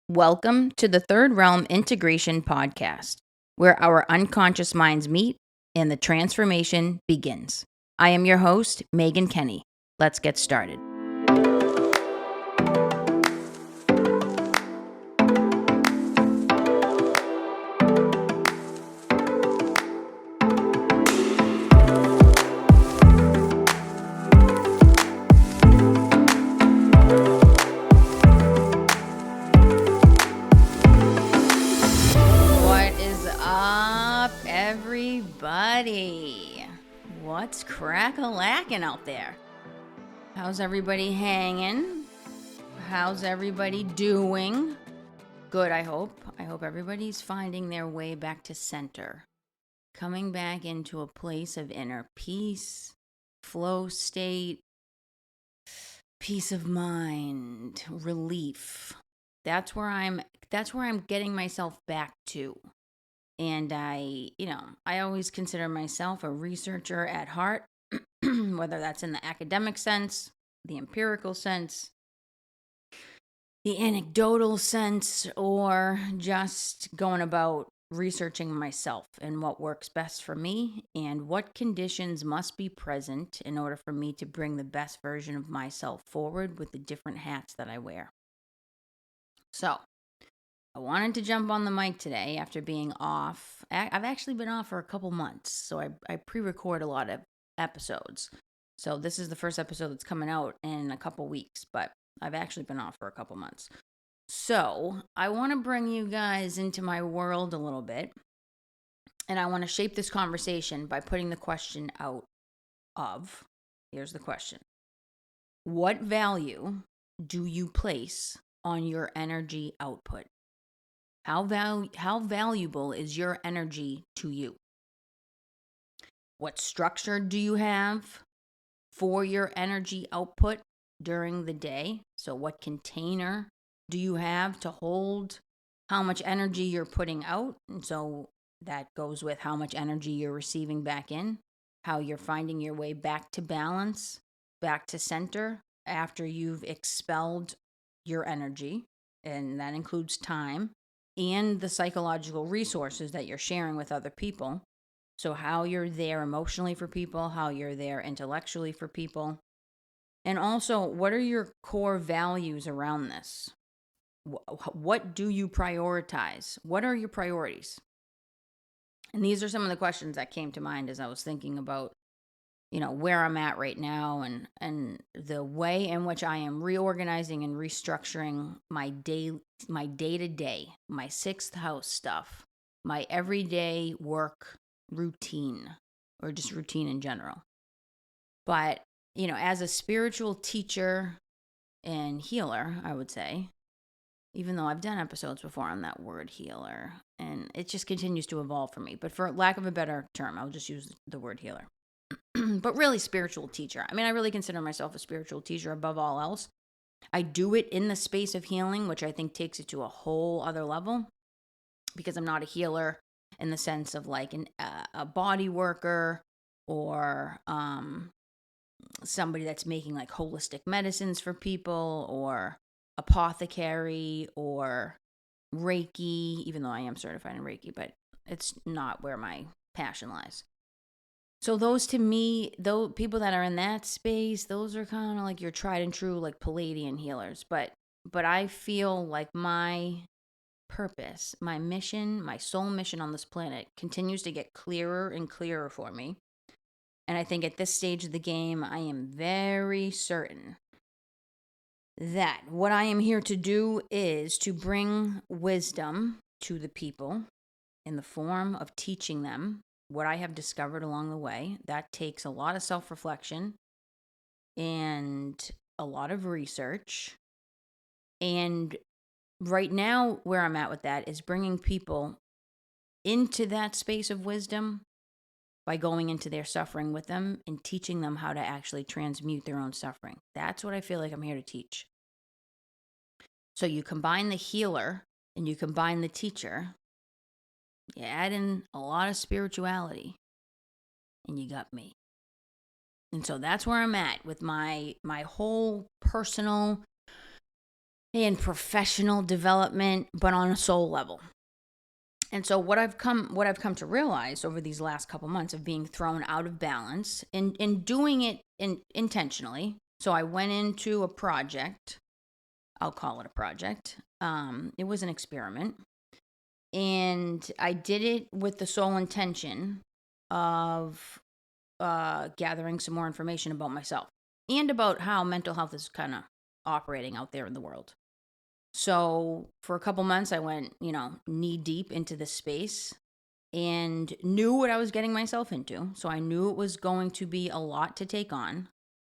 Welcome to the Third Realm Integration Podcast, where our unconscious minds meet and the transformation begins. I am your host, Maegan Kenny. Let's get started. What is up, everybody? What's crack-a-lackin' out there? How's everybody hanging? How's everybody doing? Good, I hope. I hope everybody's finding their way back to center. Coming back into a place of inner peace, flow state, peace of mind, relief. That's where I'm getting myself back to. And I always consider myself a researcher at heart, whether that's in the academic sense, the empirical sense, the anecdotal sense, or just going about researching myself and what works best for me and what conditions must be present in order for me to bring the best version of myself forward with the different hats that I wear. So, I wanted to jump on the mic today after being off. I've actually been off for a couple months, so I pre-record a lot of episodes. So this is the first episode that's coming out in a couple weeks, but I've actually been off for a couple months. So I want to bring you guys into my world a little bit, and I want to shape this conversation by putting the question out of, here's the question. What value do you place on your energy output? How valuable is your energy to you? What structure do you have for your energy output during the day? So what container do you have to hold how much energy you're putting out? And so that goes with how much energy you're receiving back in, how you're finding your way back to balance, back to center after you've expelled your energy. And that includes time and the psychological resources that you're sharing with other people. So how you're there emotionally for people, how you're there intellectually for people. And also, what are your core values around this? What do you prioritize? What are your priorities? And these are some of the questions that came to mind as I was thinking about where I'm at right now and the way in which I am reorganizing and restructuring my day-to-day, my sixth house stuff, my everyday work routine, or just routine in general. But, as a spiritual teacher and healer, I would say, even though I've done episodes before on that word healer, and it just continues to evolve for me. But for lack of a better term, I'll just use the word healer. But really spiritual teacher. I mean, I really consider myself a spiritual teacher above all else. I do it in the space of healing, which I think takes it to a whole other level, because I'm not a healer in the sense of like a body worker or somebody that's making like holistic medicines for people, or apothecary or Reiki, even though I am certified in Reiki, but it's not where my passion lies. So those, to me, those people that are in that space, those are kind of like your tried and true, like Palladian healers. But I feel like my purpose, my mission, my soul mission on this planet continues to get clearer and clearer for me. And I think at this stage of the game, I am very certain that what I am here to do is to bring wisdom to the people in the form of teaching them what I have discovered along the way. That takes a lot of self-reflection and a lot of research. And right now, where I'm at with that is bringing people into that space of wisdom by going into their suffering with them and teaching them how to actually transmute their own suffering. That's what I feel like I'm here to teach. So you combine the healer and you combine the teacher, you add in a lot of spirituality, and you got me. And so that's where I'm at with my whole personal and professional development, but on a soul level. And so what I've come to realize over these last couple months of being thrown out of balance and doing it intentionally. So I went into a project. I'll call it a project. It was an experiment. And I did it with the sole intention of gathering some more information about myself and about how mental health is kind of operating out there in the world. So for a couple months, I went, knee deep into this space and knew what I was getting myself into. So I knew it was going to be a lot to take on.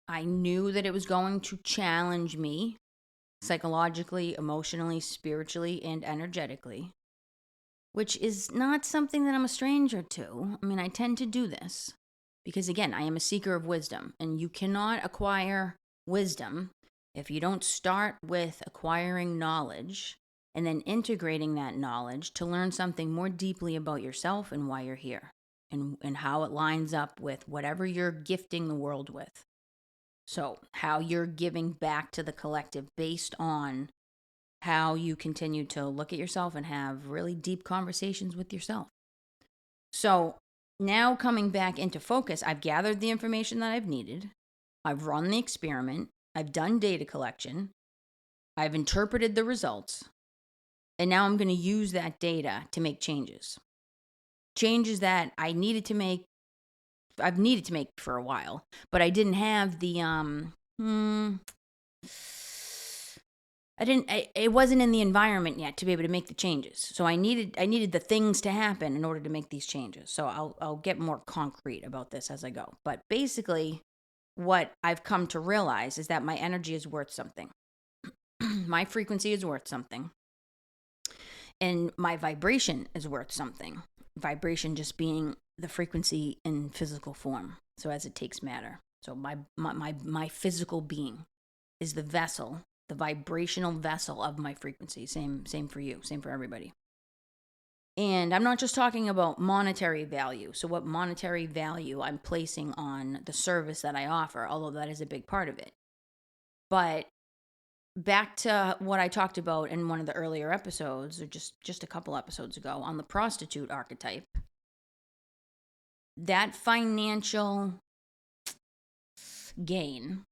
I knew that it was going to challenge me psychologically, emotionally, spiritually, and energetically, which is not something that I'm a stranger to. I mean, I tend to do this because, again, I am a seeker of wisdom, and you cannot acquire wisdom if you don't start with acquiring knowledge and then integrating that knowledge to learn something more deeply about yourself and why you're here and how it lines up with whatever you're gifting the world with. So how you're giving back to the collective based on how you continue to look at yourself and have really deep conversations with yourself. So now coming back into focus, I've gathered the information that I've needed. I've run the experiment. I've done data collection. I've interpreted the results. And now I'm going to use that data to make changes. Changes that I've needed to make for a while, but I didn't have the it wasn't in the environment yet to be able to make the changes. So I needed the things to happen in order to make these changes. So I'll get more concrete about this as I go. But basically what I've come to realize is that my energy is worth something. My frequency is worth something. And my vibration is worth something. Vibration just being the frequency in physical form. So as it takes matter. So my physical being is the vessel, the vibrational vessel of my frequency. Same for you, same for everybody. And I'm not just talking about monetary value. So what monetary value I'm placing on the service that I offer, although that is a big part of it. But back to what I talked about in one of the earlier episodes, or just a couple episodes ago, on the prostitute archetype. That financial gain,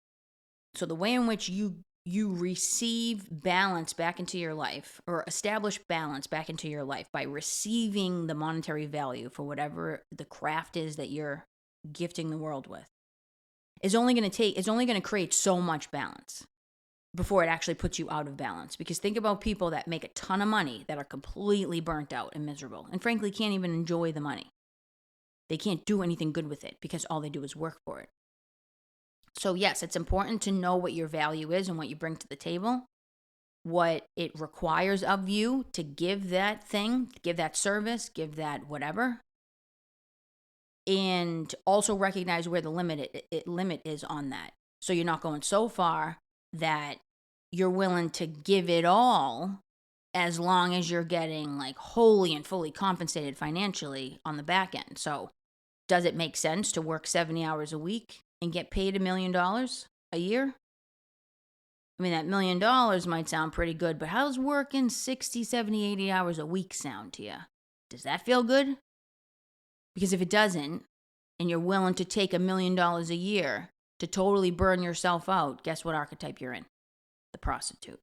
so the way in which you receive balance back into your life, or establish balance back into your life by receiving the monetary value for whatever the craft is that you're gifting the world with, is only going to create so much balance before it actually puts you out of balance. Because think about people that make a ton of money that are completely burnt out and miserable and frankly can't even enjoy the money. They can't do anything good with it because all they do is work for it. So yes, it's important to know what your value is and what you bring to the table, what it requires of you to give that thing, give that service, give that whatever, and also recognize where the limit is on that. So you're not going so far that you're willing to give it all as long as you're getting like wholly and fully compensated financially on the back end. So does it make sense to work 70 hours a week and get paid $1 million a year? I mean, that $1 million might sound pretty good, but how's working 60, 70, 80 hours a week sound to you? Does that feel good? Because if it doesn't, and you're willing to take $1 million a year to totally burn yourself out, guess what archetype you're in? The prostitute.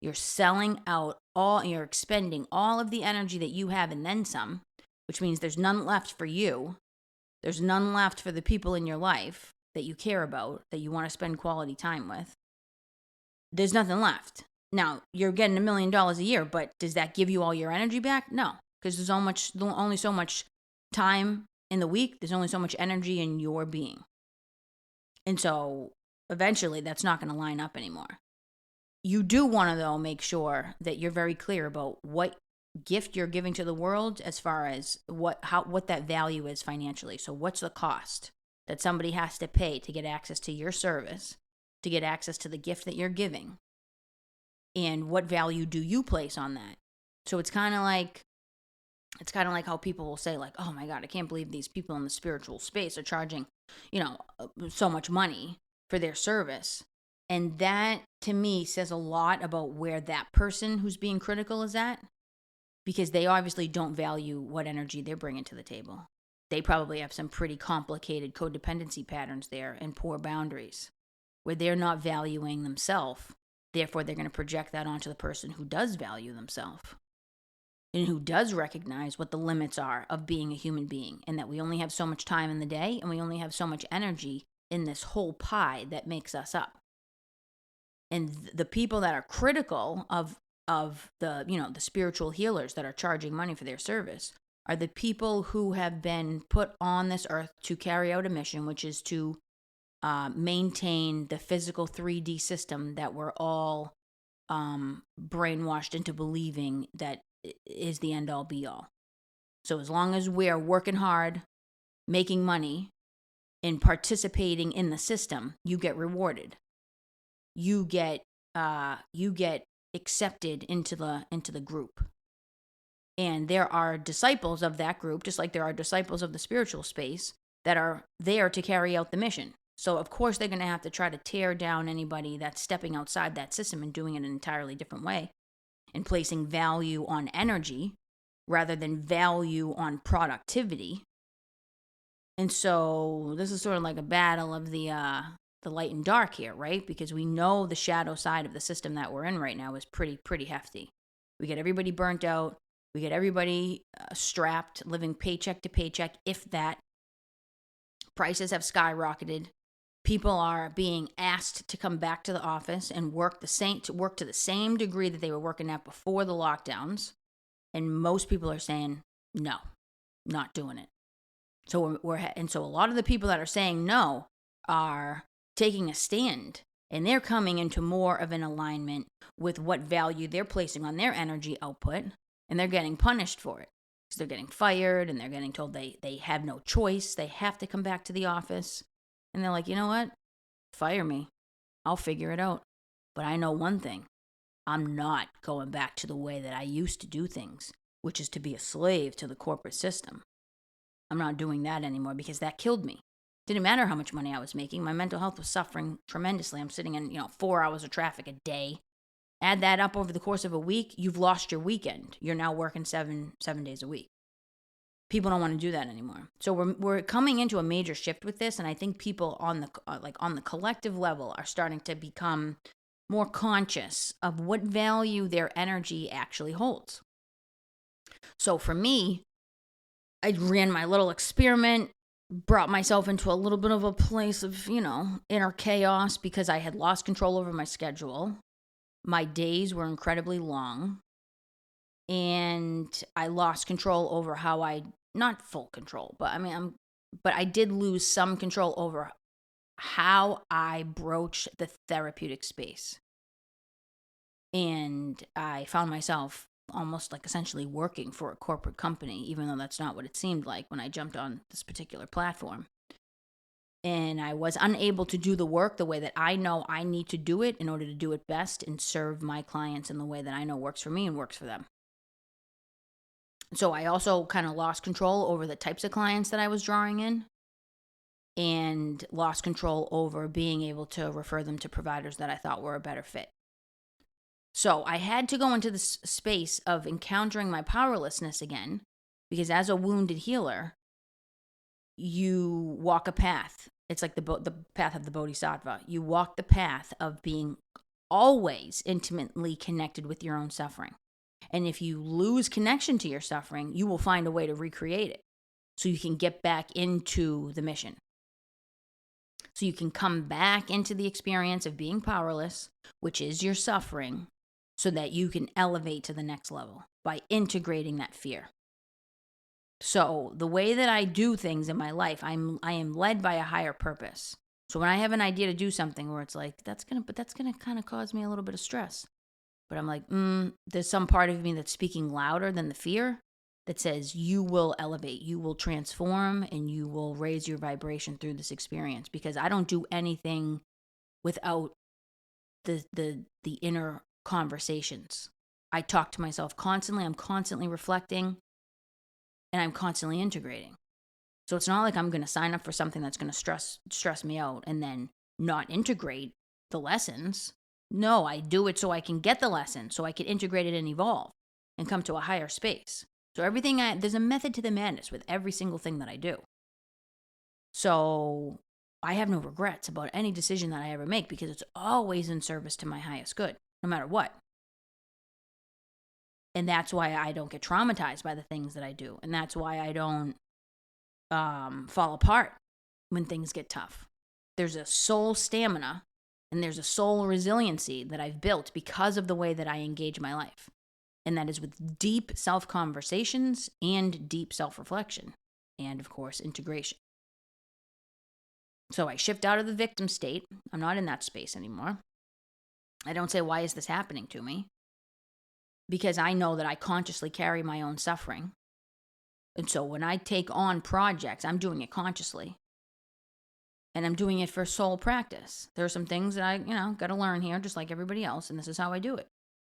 You're selling out you're expending all of the energy that you have and then some, which means there's none left for you. There's none left for the people in your life that you care about, that you want to spend quality time with. There's nothing left. Now, you're getting $1 million a year, but does that give you all your energy back? No, because there's only so much time in the week. There's only so much energy in your being. And so eventually that's not going to line up anymore. You do want to, though, make sure that you're very clear about what gift you're giving to the world as far as what that value is financially. So what's the cost that somebody has to pay to get access to your service, to get access to the gift that you're giving? And what value do you place on that? So it's kind of like how people will say, like, oh my God, I can't believe these people in the spiritual space are charging, so much money for their service. And that, to me, says a lot about where that person who's being critical is at, because they obviously don't value what energy they're bringing to the table. They probably have some pretty complicated codependency patterns there and poor boundaries where they're not valuing themselves. Therefore, they're going to project that onto the person who does value themselves and who does recognize what the limits are of being a human being, and that we only have so much time in the day and we only have so much energy in this whole pie that makes us up. And the people that are critical of the, the spiritual healers that are charging money for their service are the people who have been put on this earth to carry out a mission, which is to maintain the physical 3D system that we're all brainwashed into believing that is the end all be all. So as long as we're working hard, making money, and participating in the system, you get rewarded. You get accepted into the group. And there are disciples of that group, just like there are disciples of the spiritual space, that are there to carry out the mission. So of course they're going to have to try to tear down anybody that's stepping outside that system and doing it an entirely different way, and placing value on energy rather than value on productivity. And so this is sort of like a battle of the light and dark here, right? Because we know the shadow side of the system that we're in right now is pretty hefty. We get everybody burnt out. We get everybody strapped, living paycheck to paycheck, if that. Prices have skyrocketed. People are being asked to come back to the office and work to the same degree that they were working at before the lockdowns. And most people are saying, no, not doing it. So so a lot of the people that are saying no are taking a stand, and they're coming into more of an alignment with what value they're placing on their energy output, and they're getting punished for it. Because they're getting fired, and they're getting told they have no choice. They have to come back to the office. And they're like, you know what? Fire me. I'll figure it out. But I know one thing. I'm not going back to the way that I used to do things, which is to be a slave to the corporate system. I'm not doing that anymore because that killed me. Didn't matter how much money I was making. My mental health was suffering tremendously. I'm sitting in, 4 hours of traffic a day. Add that up over the course of a week, you've lost your weekend. You're now working seven days a week. People don't want to do that anymore. So we're coming into a major shift with this, and I think people on the collective level are starting to become more conscious of what value their energy actually holds. So for me, I ran my little experiment, brought myself into a little bit of a place of, inner chaos because I had lost control over my schedule. My days were incredibly long, and I lost control over not full control, but but I did lose some control over how I broached the therapeutic space. And I found myself almost like essentially working for a corporate company, even though that's not what it seemed like when I jumped on this particular platform. And I was unable to do the work the way that I know I need to do it in order to do it best and serve my clients in the way that I know works for me and works for them. So I also kind of lost control over the types of clients that I was drawing in, and lost control over being able to refer them to providers that I thought were a better fit. So I had to go into this space of encountering my powerlessness again, because as a wounded healer, you walk a path. It's like the path of the Bodhisattva. You walk the path of being always intimately connected with your own suffering. And if you lose connection to your suffering, you will find a way to recreate it so you can get back into the mission. So you can come back into the experience of being powerless, which is your suffering, so that you can elevate to the next level by integrating that fear. So the way that I do things in my life, I am led by a higher purpose. So when I have an idea to do something where it's like, that's gonna kind of cause me a little bit of stress. But I'm like, there's some part of me that's speaking louder than the fear that says you will elevate, you will transform, and you will raise your vibration through this experience. Because I don't do anything without the inner conversations. I talk to myself constantly. I'm constantly reflecting, and I'm constantly integrating. So it's not like I'm going to sign up for something that's going to stress me out and then not integrate the lessons. No, I do it so I can get the lesson, so I can integrate it and evolve and come to a higher space. So there's a method to the madness with every single thing that I do. So I have no regrets about any decision that I ever make because it's always in service to my highest good, no matter what. And that's why I don't get traumatized by the things that I do. And that's why I don't fall apart when things get tough. There's a soul stamina and there's a soul resiliency that I've built because of the way that I engage my life. And that is with deep self-conversations and deep self-reflection. And, of course, integration. So I shift out of the victim state. I'm not in that space anymore. I don't say, why is this happening to me? Because I know that I consciously carry my own suffering. And so when I take on projects, I'm doing it consciously. And I'm doing it for soul practice. There are some things that I, got to learn here, just like everybody else. And this is how I do it.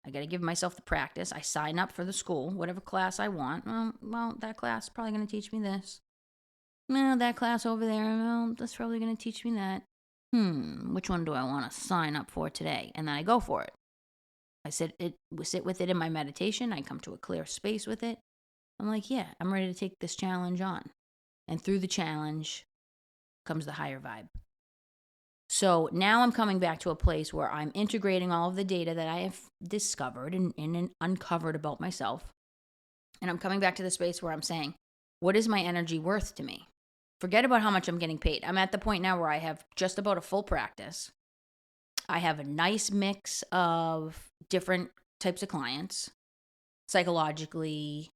I got to give myself the practice. I sign up for the school, whatever class I want. Well, that class is probably going to teach me this. No, that class over there, well, that's probably going to teach me that. Which one do I want to sign up for today? And then I go for it. I sit with it in my meditation. I come to a clear space with it. I'm like, yeah, I'm ready to take this challenge on. And through the challenge comes the higher vibe. So now I'm coming back to a place where I'm integrating all of the data that I have discovered and uncovered about myself. And I'm coming back to the space where I'm saying, what is my energy worth to me? Forget about how much I'm getting paid. I'm at the point now where I have just about a full practice. I have a nice mix of different types of clients, psychologically,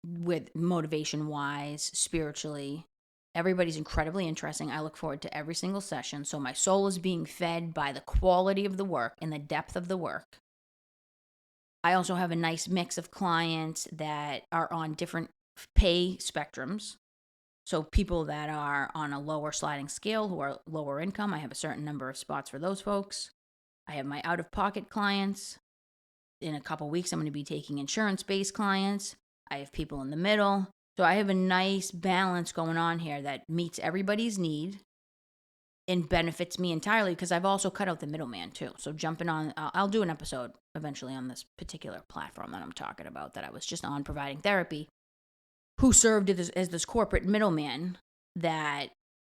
with motivation-wise, spiritually. Everybody's incredibly interesting. I look forward to every single session. So my soul is being fed by the quality of the work and the depth of the work. I also have a nice mix of clients that are on different pay spectrums. So people that are on a lower sliding scale who are lower income, I have a certain number of spots for those folks. I have my out-of-pocket clients. In a couple weeks, I'm going to be taking insurance-based clients. I have people in the middle. So I have a nice balance going on here that meets everybody's need and benefits me entirely because I've also cut out the middleman too. So jumping on, I'll do an episode eventually on this particular platform that I'm talking about that I was just on providing therapy, who served as this corporate middleman that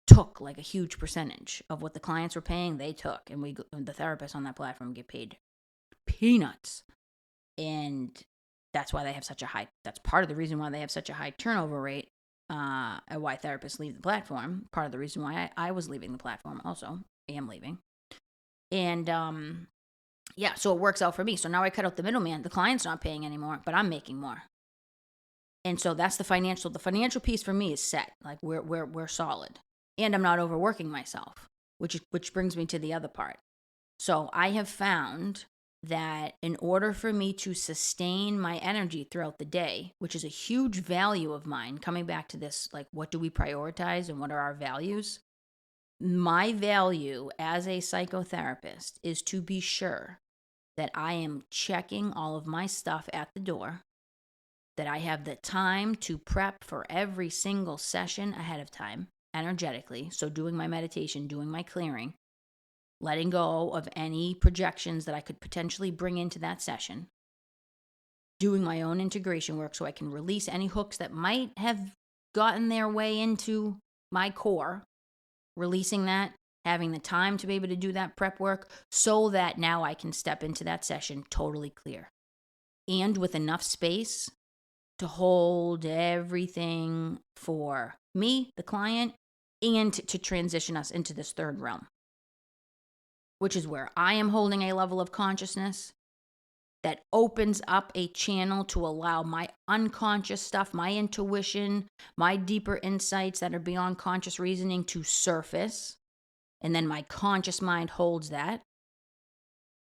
took like a huge percentage of what the clients were paying. They took, and the therapists on that platform get paid peanuts. And that's why they have such a high, that's part of the reason why they have such a high turnover rate, and why therapists leave the platform. Part of the reason why I was leaving the platform also. I am leaving. And, yeah, so it works out for me. So now I cut out the middleman. The client's not paying anymore, but I'm making more. And so that's the financial piece for me is set. Like we're solid. And I'm not overworking myself, which brings me to the other part. So I have found that in order for me to sustain my energy throughout the day, which is a huge value of mine, coming back to this, like, what do we prioritize and what are our values? My value as a psychotherapist is to be sure that I am checking all of my stuff at the door, that I have the time to prep for every single session ahead of time, energetically. So doing my meditation, doing my clearing, letting go of any projections that I could potentially bring into that session, doing my own integration work so I can release any hooks that might have gotten their way into my core, releasing that, having the time to be able to do that prep work so that now I can step into that session totally clear and with enough space to hold everything for me, the client, and to transition us into this third realm, which is where I am holding a level of consciousness that opens up a channel to allow my unconscious stuff, my intuition, my deeper insights that are beyond conscious reasoning to surface. And then my conscious mind holds that.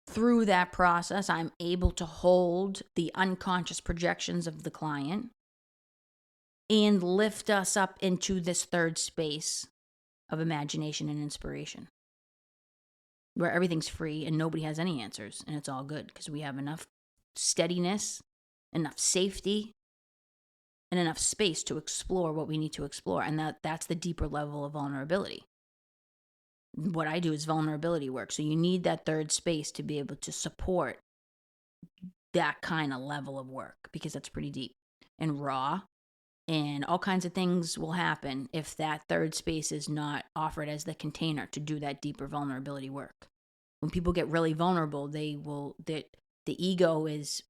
Through that process, I'm able to hold the unconscious projections of the client and lift us up into this third space of imagination and inspiration, where everything's free and nobody has any answers, and it's all good because we have enough steadiness, enough safety, and enough space to explore what we need to explore. And that's the deeper level of vulnerability. What I do is vulnerability work. So you need that third space to be able to support that kind of level of work, because that's pretty deep and raw, and all kinds of things will happen if that third space is not offered as the container to do that deeper vulnerability work. When people get really vulnerable, the ego is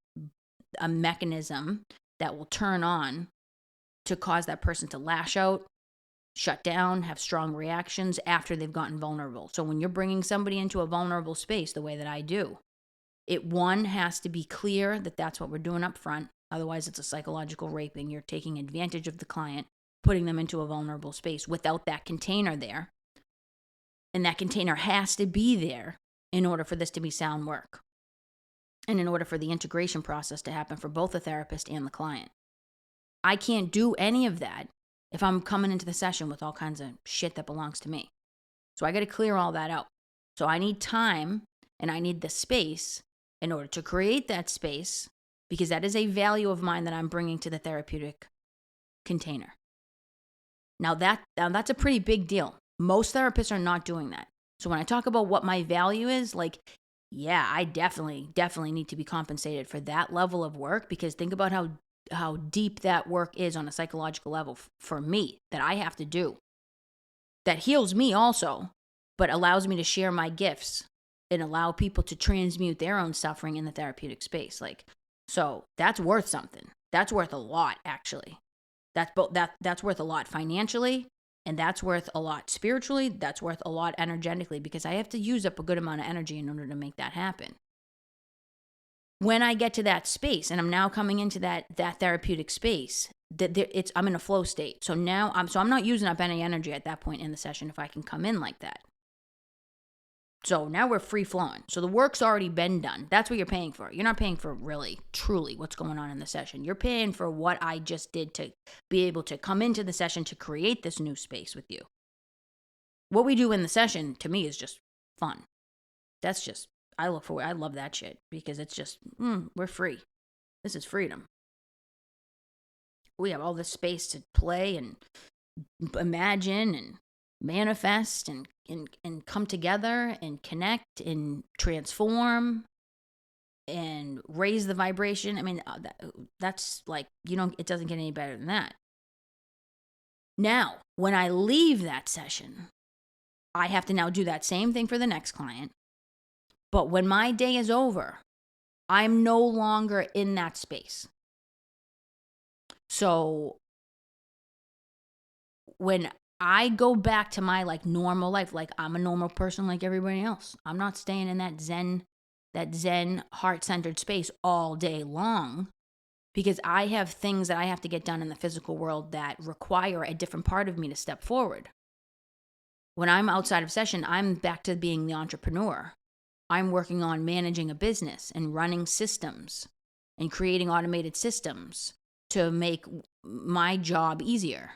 a mechanism that will turn on to cause that person to lash out, shut down, have strong reactions after they've gotten vulnerable. So when you're bringing somebody into a vulnerable space the way that I do, it has to be clear that that's what we're doing up front. Otherwise, it's a psychological raping. You're taking advantage of the client, putting them into a vulnerable space without that container there. And that container has to be there in order for this to be sound work, and in order for the integration process to happen for both the therapist and the client. I can't do any of that if I'm coming into the session with all kinds of shit that belongs to me. So I got to clear all that out. So I need time and I need the space in order to create that space, because that is a value of mine that I'm bringing to the therapeutic container. Now that's a pretty big deal. Most therapists are not doing that. So when I talk about what my value is, like, yeah, I definitely need to be compensated for that level of work, because think about how deep that work is on a psychological level for me that I have to do. That heals me also, but allows me to share my gifts and allow people to transmute their own suffering in the therapeutic space. So that's worth something. That's worth a lot, actually. That's worth a lot financially, and that's worth a lot spiritually. That's worth a lot energetically, because I have to use up a good amount of energy in order to make that happen. When I get to that space, and I'm now coming into that therapeutic space, I'm in a flow state. So now I'm not using up any energy at that point in the session if I can come in like that. So now we're free flowing. So the work's already been done. That's what you're paying for. You're not paying for really, truly what's going on in the session. You're paying for what I just did to be able to come into the session to create this new space with you. What we do in the session, to me, is just fun. That's just, I love that shit, because it's just, we're free. This is freedom. We have all this space to play and imagine and manifest and come together and connect and transform and raise the vibration. I mean, that's like, it doesn't get any better than that. Now, when I leave that session, I have to now do that same thing for the next client. But when my day is over, I'm no longer in that space. So when I go back to my normal life, I'm a normal person like everybody else. I'm not staying in that zen heart-centered space all day long, because I have things that I have to get done in the physical world that require a different part of me to step forward. When I'm outside of session, I'm back to being the entrepreneur. I'm working on managing a business and running systems and creating automated systems to make my job easier.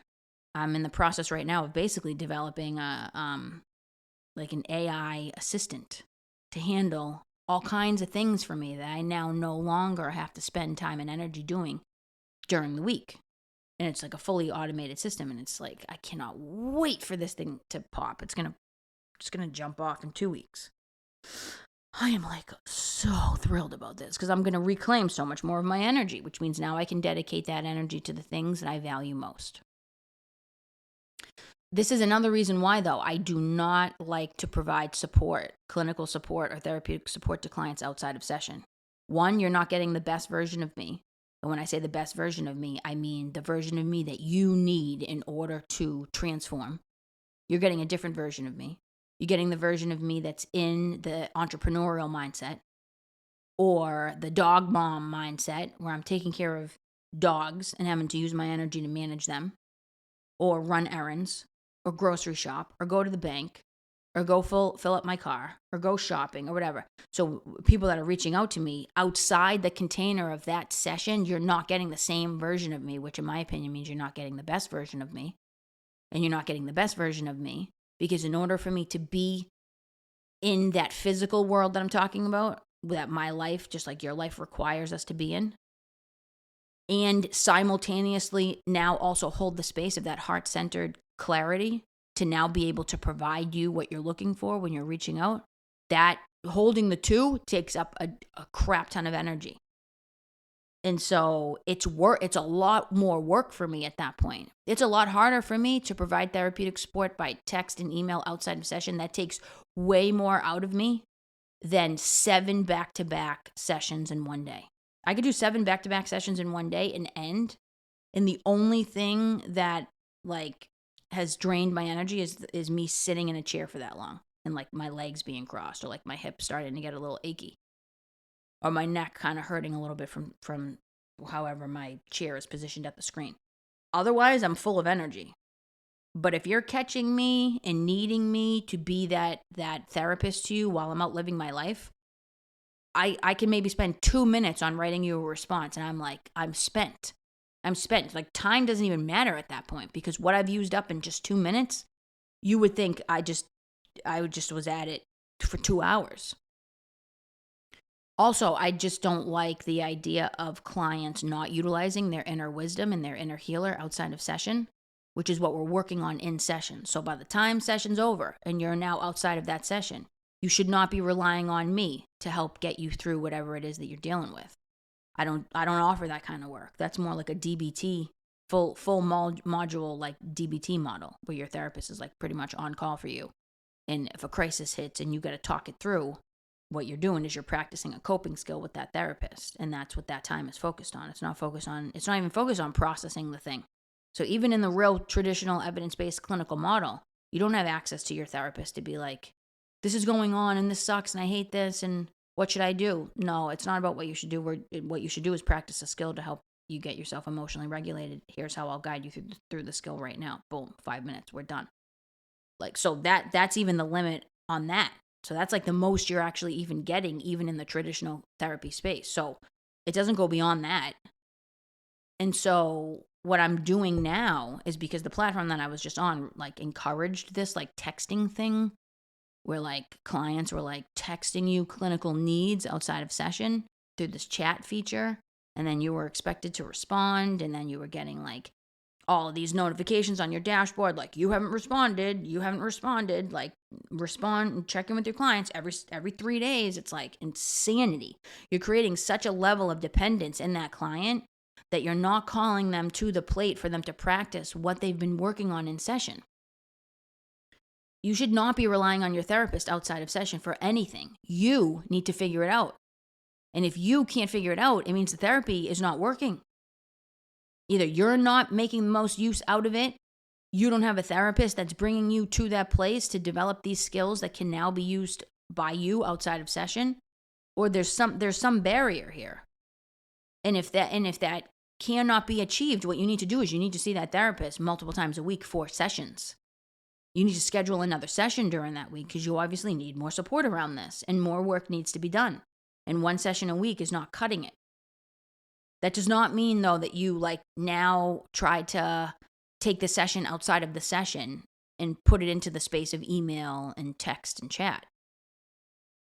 I'm in the process right now of basically developing an AI assistant to handle all kinds of things for me that I now no longer have to spend time and energy doing during the week. And it's like a fully automated system, and it's like, I cannot wait for this thing to pop. It's just gonna jump off in 2 weeks. I am so thrilled about this, because I'm going to reclaim so much more of my energy, which means now I can dedicate that energy to the things that I value most. This is another reason why, though, I do not like to provide support, clinical support or therapeutic support to clients outside of session. One, you're not getting the best version of me. And when I say the best version of me, I mean the version of me that you need in order to transform. You're getting a different version of me. You're getting the version of me that's in the entrepreneurial mindset, or the dog mom mindset, where I'm taking care of dogs and having to use my energy to manage them, or run errands, or grocery shop, or go to the bank, or go fill up my car, or go shopping, or whatever. So people that are reaching out to me outside the container of that session, you're not getting the same version of me, which in my opinion means you're not getting the best version of me. And you're not getting the best version of me, because in order for me to be in that physical world that I'm talking about, that my life, just like your life, requires us to be in, and simultaneously now also hold the space of that heart-centered clarity to now be able to provide you what you're looking for when you're reaching out, that holding the two takes up a crap ton of energy. And so it's a lot more work for me at that point. It's a lot harder for me to provide therapeutic support by text and email outside of session. That takes way more out of me than 7 back-to-back sessions in one day. I could do 7 back-to-back sessions in one day and end. And the only thing that like has drained my energy is me sitting in a chair for that long and like my legs being crossed or like my hips starting to get a little achy or my neck kind of hurting a little bit from however my chair is positioned at the screen. Otherwise, I'm full of energy. But if you're catching me and needing me to be that therapist to you while I'm out living my life, I can maybe spend 2 minutes on writing you a response and I'm like, I'm spent. Like time doesn't even matter at that point because what I've used up in just 2 minutes, you would think I just was at it for 2 hours. Also, I just don't like the idea of clients not utilizing their inner wisdom and their inner healer outside of session, which is what we're working on in session. So by the time session's over and you're now outside of that session, you should not be relying on me to help get you through whatever it is that you're dealing with. I don't offer that kind of work. That's more like a DBT, full module like DBT model, where your therapist is like pretty much on call for you. And if a crisis hits and you got to talk it through, what you're doing is you're practicing a coping skill with that therapist. And that's what that time is focused on. It's not even focused on processing the thing. So even in the real traditional evidence-based clinical model, you don't have access to your therapist to be like, this is going on and this sucks and I hate this and what should I do? No, it's not about what you should do. What you should do is practice a skill to help you get yourself emotionally regulated. Here's how I'll guide you through the skill right now. Boom, 5 minutes, we're done. Like, so that's even the limit on that. So that's like the most you're actually even getting, even in the traditional therapy space. So it doesn't go beyond that. And so what I'm doing now is because the platform that I was just on, like, encouraged this like texting thing where like clients were like texting you clinical needs outside of session through this chat feature. And then you were expected to respond. And then you were getting like all of these notifications on your dashboard, like you haven't responded, like respond and check in with your clients every 3 days. It's like insanity. You're creating such a level of dependence in that client that you're not calling them to the plate for them to practice what they've been working on in session. You should not be relying on your therapist outside of session for anything. You need to figure it out. And if you can't figure it out, it means the therapy is not working. Either you're not making the most use out of it, you don't have a therapist that's bringing you to that place to develop these skills that can now be used by you outside of session, or there's some barrier here. And if that cannot be achieved, what you need to do is you need to see that therapist multiple times a week for sessions. You need to schedule another session during that week because you obviously need more support around this and more work needs to be done. And 1 session a week is not cutting it. That does not mean, though, that you like now try to take the session outside of the session and put it into the space of email and text and chat.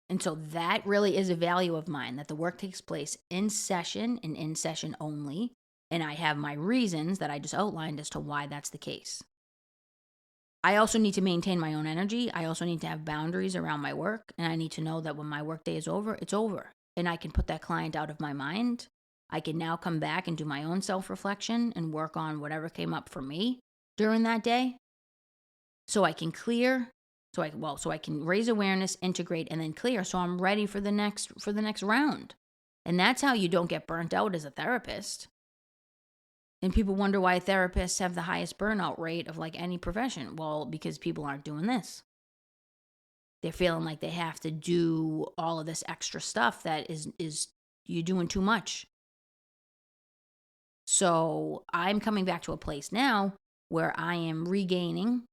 And so that really is a value of mine, that the work takes place in session and in session only. And I have my reasons that I just outlined as to why that's the case. I also need to maintain my own energy. I also need to have boundaries around my work. And I need to know that when my work day is over, it's over. And I can put that client out of my mind. I can now come back and do my own self-reflection and work on whatever came up for me during that day. So I can clear, so I can raise awareness, integrate, and then clear. So I'm ready for the next round. And that's how you don't get burnt out as a therapist. And people wonder why therapists have the highest burnout rate of like any profession. Well, because people aren't doing this. They're feeling like they have to do all of this extra stuff that is you're doing too much. So I'm coming back to a place now where I am regaining.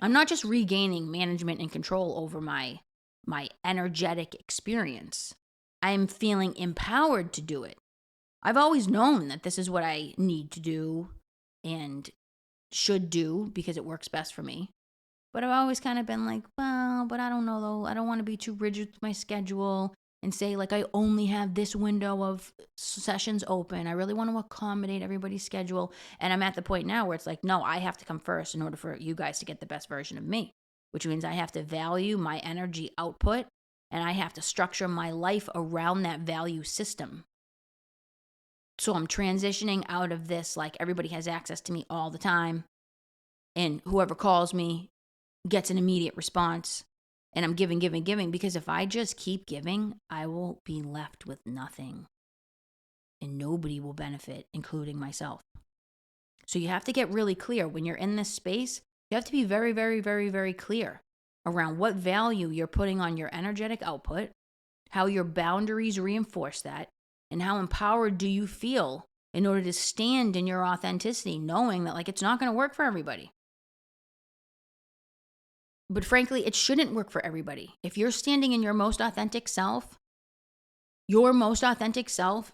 I'm not just regaining management and control over my energetic experience. I'm feeling empowered to do it. I've always known that this is what I need to do and should do because it works best for me. But I've always kind of been like, well, but I don't know though. I don't want to be too rigid with my schedule and say, like, I only have this window of sessions open. I really want to accommodate everybody's schedule. And I'm at the point now where it's like, no, I have to come first in order for you guys to get the best version of me, which means I have to value my energy output and I have to structure my life around that value system. So I'm transitioning out of this, like, everybody has access to me all the time, and whoever calls me gets an immediate response, and I'm giving, because if I just keep giving, I will be left with nothing, and nobody will benefit, including myself. So you have to get really clear when you're in this space. You have to be very, very, very, very clear around what value you're putting on your energetic output, how your boundaries reinforce that, and how empowered do you feel in order to stand in your authenticity, knowing that, like, it's not going to work for everybody. But frankly, it shouldn't work for everybody. If you're standing in your most authentic self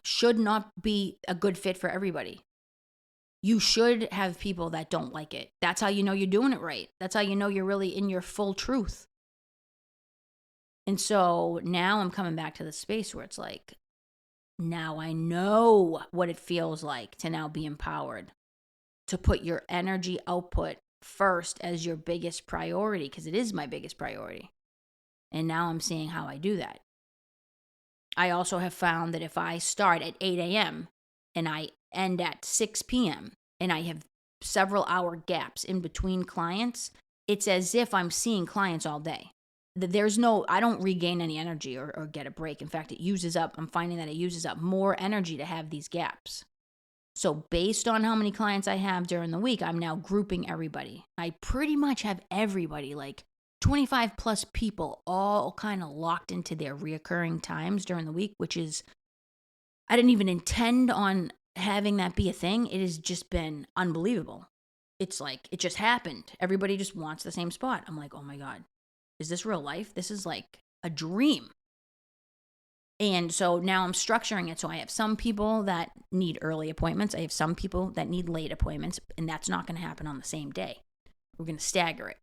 should not be a good fit for everybody. You should have people that don't like it. That's how you know you're doing it right. That's how you know you're really in your full truth. And so now I'm coming back to the space where it's like, now I know what it feels like to now be empowered, to put your energy output first as your biggest priority, because it is my biggest priority. And now I'm seeing how I do that. I also have found that if I start at 8 a.m. and I end at 6 p.m. and I have several hour gaps in between clients, it's as if I'm seeing clients all day. I don't regain any energy or get a break. In fact, I'm finding that it uses up more energy to have these gaps. So based on how many clients I have during the week, I'm now grouping everybody. I pretty much have everybody, like 25 plus people, all kind of locked into their reoccurring times during the week, which is, I didn't even intend on having that be a thing. It has just been unbelievable. It's like, it just happened. Everybody just wants the same spot. I'm like, oh my God, is this real life? This is like a dream. And so now I'm structuring it. So I have some people that need early appointments. I have some people that need late appointments. And that's not going to happen on the same day. We're going to stagger it.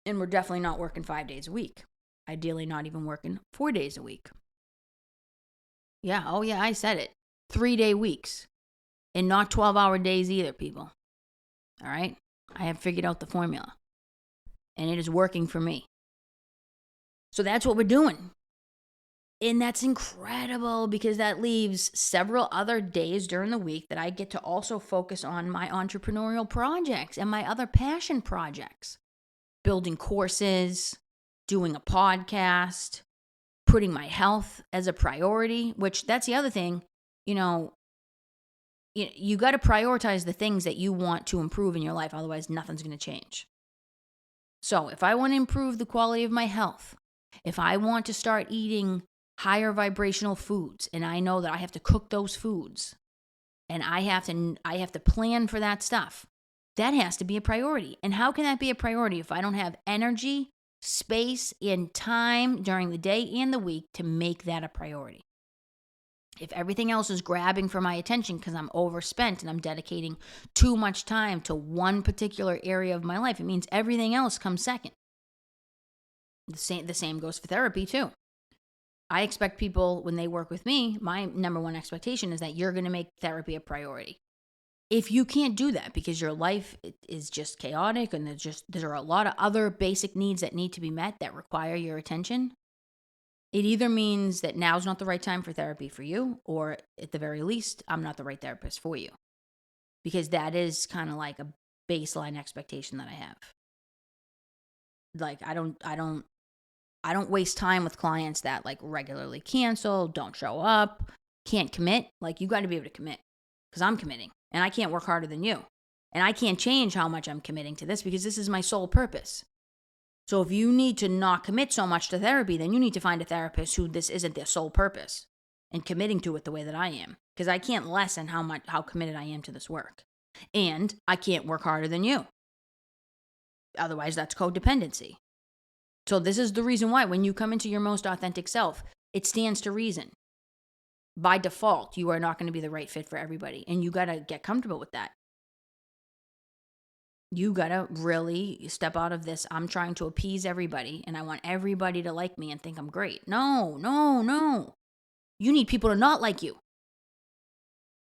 And we're definitely not working 5 days a week. Ideally, not even working 4 days a week. Yeah. Oh, yeah. I said it. 3-day weeks. And not 12-hour days either, people. All right. I have figured out the formula. And it is working for me. So that's what we're doing. And that's incredible, because that leaves several other days during the week that I get to also focus on my entrepreneurial projects and my other passion projects. Building courses, doing a podcast, putting my health as a priority, which that's the other thing. You got to prioritize the things that you want to improve in your life. Otherwise, nothing's going to change. So if I want to improve the quality of my health, if I want to start eating higher vibrational foods, and I know that I have to cook those foods, and I have to plan for that stuff, that has to be a priority. And how can that be a priority if I don't have energy, space, and time during the day and the week to make that a priority? If everything else is grabbing for my attention because I'm overspent and I'm dedicating too much time to one particular area of my life, it means everything else comes second. The same goes for therapy too. I expect people, when they work with me, my number one expectation is that you're going to make therapy a priority. If you can't do that because your life is just chaotic and there are a lot of other basic needs that need to be met that require your attention, it either means that now's not the right time for therapy for you, or at the very least, I'm not the right therapist for you. Because that is kind of like a baseline expectation that I have. Like, I don't waste time with clients that like regularly cancel, don't show up, can't commit. Like, you got to be able to commit, because I'm committing and I can't work harder than you. And I can't change how much I'm committing to this, because this is my sole purpose. So if you need to not commit so much to therapy, then you need to find a therapist who this isn't their sole purpose and committing to it the way that I am, because I can't lessen how committed I am to this work. And I can't work harder than you. Otherwise, that's codependency. So this is the reason why when you come into your most authentic self, it stands to reason. By default, you are not going to be the right fit for everybody. And you got to get comfortable with that. You got to really step out of this. I'm trying to appease everybody and I want everybody to like me and think I'm great. No, no, no. You need people to not like you.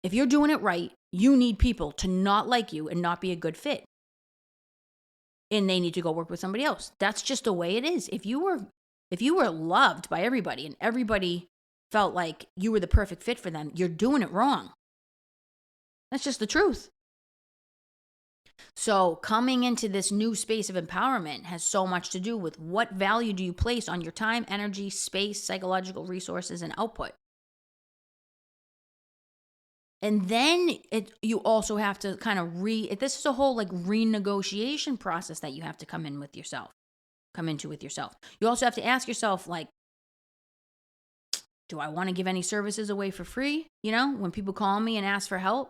If you're doing it right, you need people to not like you and not be a good fit. And they need to go work with somebody else. That's just the way it is. If you were loved by everybody and everybody felt like you were the perfect fit for them, you're doing it wrong. That's just the truth. So coming into this new space of empowerment has so much to do with what value do you place on your time, energy, space, psychological resources, and output. And then you also have to kind of this is a whole like renegotiation process that you have to come into with yourself. You also have to ask yourself, like, do I want to give any services away for free? When people call me and ask for help,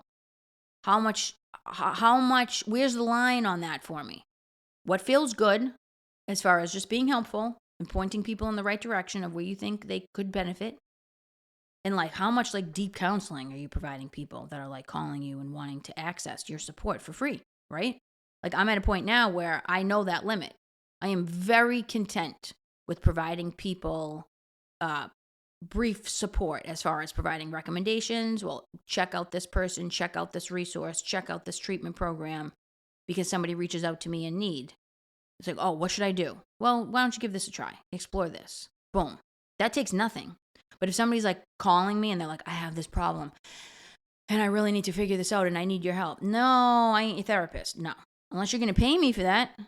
how much, where's the line on that for me? What feels good as far as just being helpful and pointing people in the right direction of where you think they could benefit? And like, how much like deep counseling are you providing people that are like calling you and wanting to access your support for free, right? Like, I'm at a point now where I know that limit. I am very content with providing people brief support as far as providing recommendations. Well, check out this person, check out this resource, check out this treatment program, because somebody reaches out to me in need. It's like, oh, what should I do? Well, why don't you give this a try? Explore this. Boom. That takes nothing. But if somebody's like calling me and they're like, I have this problem and I really need to figure this out and I need your help. No, I ain't your therapist. No. Unless you're going to pay me for that. I'm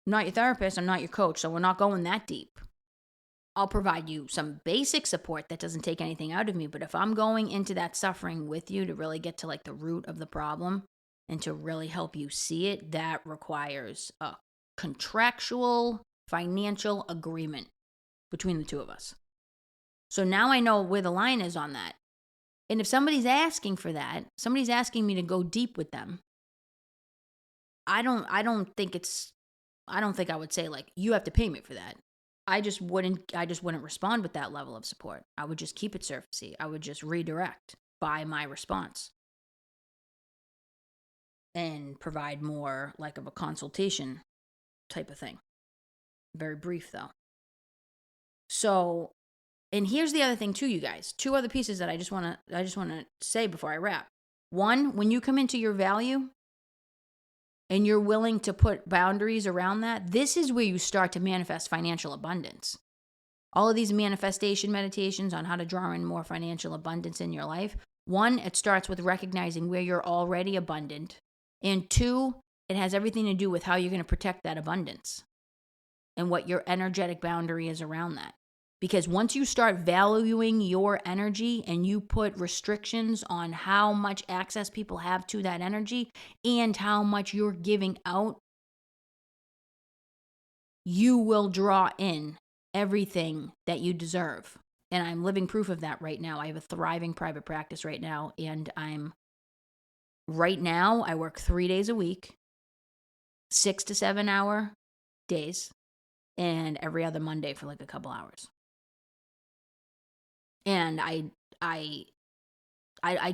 not your therapist. I'm not your coach. So we're not going that deep. I'll provide you some basic support that doesn't take anything out of me. But if I'm going into that suffering with you to really get to like the root of the problem and to really help you see it, that requires a contractual financial agreement between the two of us. So now I know where the line is on that. And if somebody's asking for that, somebody's asking me to go deep with them, I don't think I would say like, you have to pay me for that. I just wouldn't respond with that level of support. I would just keep it surfacey. I would just redirect by my response and provide more like of a consultation type of thing. Very brief though. So, and here's the other thing too, you guys. Two other pieces that I just want to say before I wrap. One, when you come into your value and you're willing to put boundaries around that, this is where you start to manifest financial abundance. All of these manifestation meditations on how to draw in more financial abundance in your life. One, it starts with recognizing where you're already abundant. And two, it has everything to do with how you're going to protect that abundance and what your energetic boundary is around that. Because once you start valuing your energy and you put restrictions on how much access people have to that energy and how much you're giving out, you will draw in everything that you deserve. And I'm living proof of that right now. I have a thriving private practice right now. And I work 3 days a week, 6 to 7 hour days, and every other Monday for like a couple hours. And I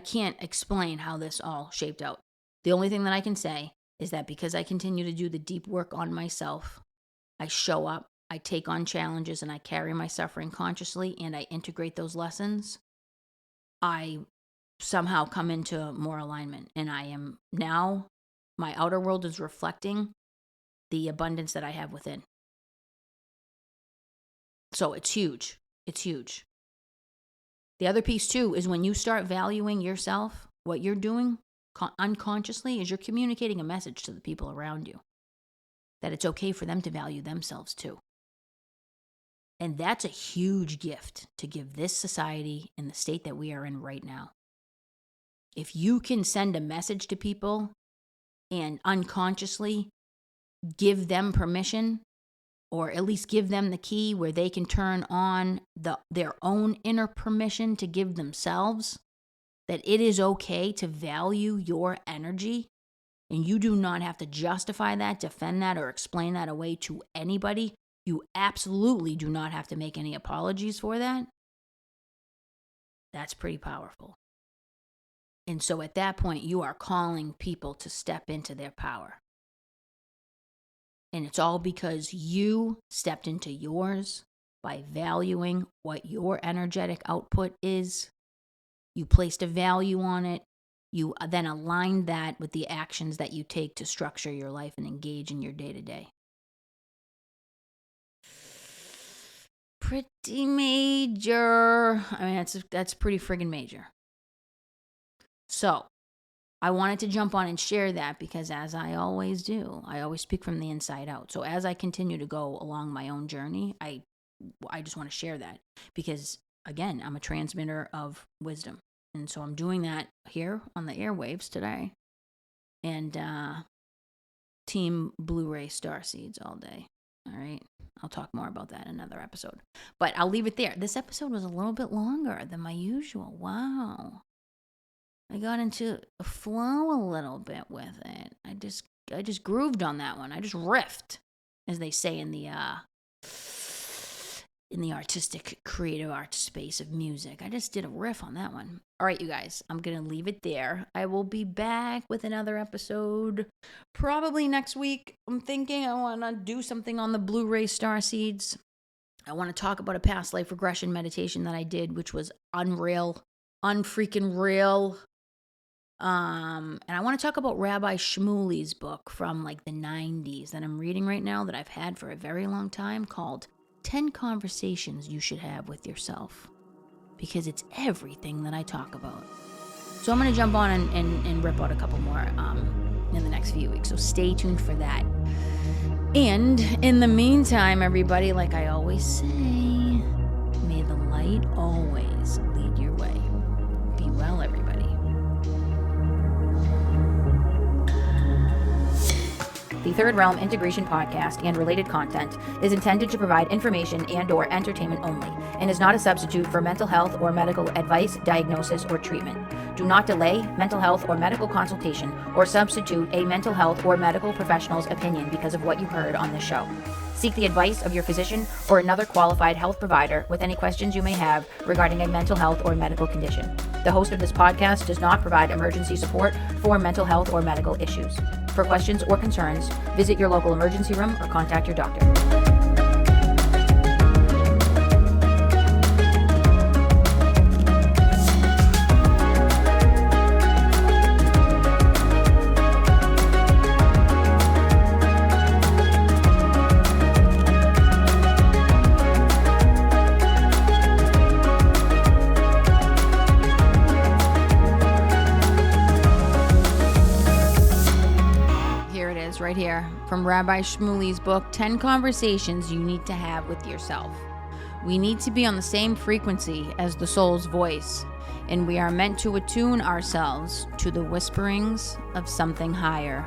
can't explain how this all shaped out. The only thing that I can say is that because I continue to do the deep work on myself, I show up, I take on challenges, and I carry my suffering consciously, and I integrate those lessons, I somehow come into more alignment. And I am now, my outer world is reflecting the abundance that I have within. So it's huge. It's huge. The other piece too is when you start valuing yourself, what you're doing unconsciously is you're communicating a message to the people around you that it's okay for them to value themselves too. And that's a huge gift to give this society in the state that we are in right now. If you can send a message to people and unconsciously give them permission, or at least give them the key where they can turn on their own inner permission to give themselves, that it is okay to value your energy, and you do not have to justify that, defend that, or explain that away to anybody. You absolutely do not have to make any apologies for that. That's pretty powerful. And so at that point, you are calling people to step into their power. And it's all because you stepped into yours by valuing what your energetic output is. You placed a value on it. You then aligned that with the actions that you take to structure your life and engage in your day-to-day. Pretty major. I mean, that's pretty friggin' major. So, I wanted to jump on and share that because, as I always do, I always speak from the inside out. So as I continue to go along my own journey, I just want to share that because, again, I'm a transmitter of wisdom. And so I'm doing that here on the airwaves today. And Team Blu-ray Starseeds all day. All right. I'll talk more about that in another episode. But I'll leave it there. This episode was a little bit longer than my usual. Wow. I got into a flow a little bit with it. I just grooved on that one. I just riffed, as they say in the artistic, creative art space of music. I just did a riff on that one. All right, you guys, I'm going to leave it there. I will be back with another episode probably next week. I'm thinking I want to do something on the Blu-ray Starseeds. I want to talk about a past life regression meditation that I did, which was unreal, unfreaking real. And I want to talk about Rabbi Shmuley's book from like the 90s that I'm reading right now that I've had for a very long time called 10 Conversations You Should Have with Yourself, because it's everything that I talk about. So I'm going to jump on and rip out a couple more in the next few weeks. So stay tuned for that. And in the meantime, everybody, like I always say, may the light always lead your way. Be well, everybody. The Third Realm Integration Podcast and related content is intended to provide information and/or entertainment only and is not a substitute for mental health or medical advice, diagnosis, or treatment. Do not delay mental health or medical consultation or substitute a mental health or medical professional's opinion because of what you heard on this show. Seek the advice of your physician or another qualified health provider with any questions you may have regarding a mental health or medical condition. The host of this podcast does not provide emergency support for mental health or medical issues. For questions or concerns, visit your local emergency room or contact your doctor. Right here from Rabbi Shmuley's book, 10 Conversations You Need to Have with Yourself. We need to be on the same frequency as the soul's voice, and we are meant to attune ourselves to the whisperings of something higher.